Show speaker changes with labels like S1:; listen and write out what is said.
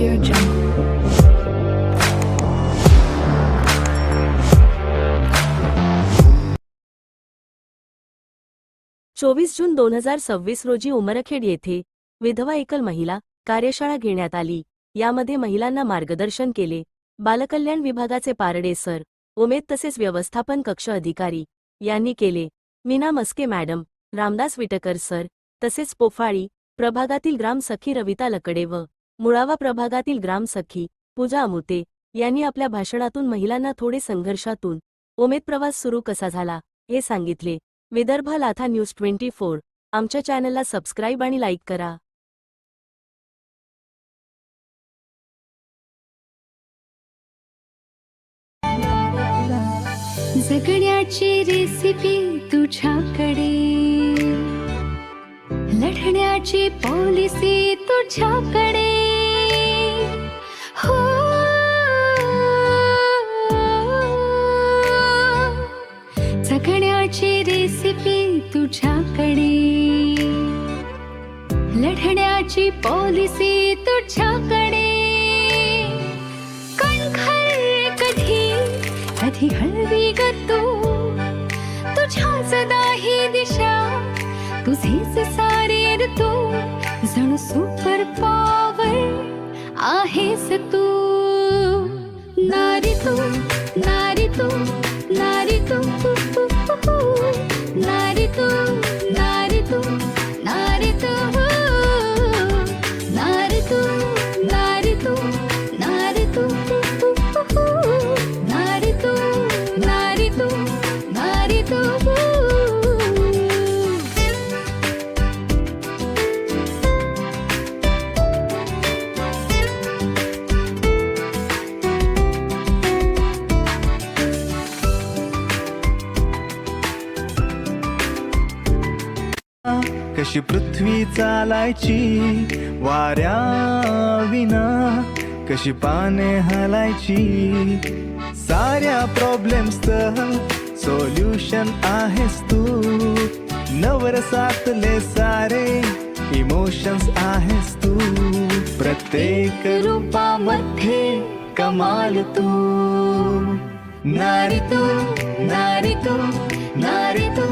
S1: Audio Jungle.
S2: 24 जून 2026 रोजी उमरखेड येथे विधवा एकल महिला कार्यशाळा घेण्यात आली। यामध्ये महिलांना मार्गदर्शन केले बालकल्याण विभागाचे पारडे सर, उमेद तसेच व्यवस्थापन कक्ष अधिकारी यांनी केले। Meena Maske madam, Ramdas Whittaker sir तसेच पोफाळी प्रभागातील ग्राम सखी रविता लकडे व मुळावा प्रभागातील ग्राम सखी पूजा अमुते यांनी आपल्या भाषणातून महिलांना थोडे संघर्षातून उमेद प्रवास सुरू कसा झाला हे सांगितले। विदर्भ लाथा न्यूज 24 आमच्या चॅनलला सबस्क्राईब आणि लाईक करा।
S1: जगण्याची रेसिपी तुझ्याकडे, लढण्याची पॉलिसी तुझ्याकडे, हो जगण्याची रेसिपी तुझ्याकडे, लढण्याची पॉलिसी तुझ्याकडे, कणखर कधी हळवी ग तुझ्याच दाही दिशा, तुझेच सारे ऋतू, जणू सुपर पॉवर आहेस तू, नारी तू, नारी तू, नारी तू, नारी तू, नारी तू, नारी तू, नारी तू, नारी तू, नारी तू, नारी तू, नारी तू, नारी तू।
S3: कशी पृथ्वी चालायची वाऱ्या विना, कशी पाने हलायची, साऱ्या प्रॉब्लेम्सचं सोल्युशन आहेस तू, नवरसातले सारे इमोशन्स आहेस तू, प्रत्येक रूपामध्ये कमाल तू, नारी तू, नारी तू, नारी तू,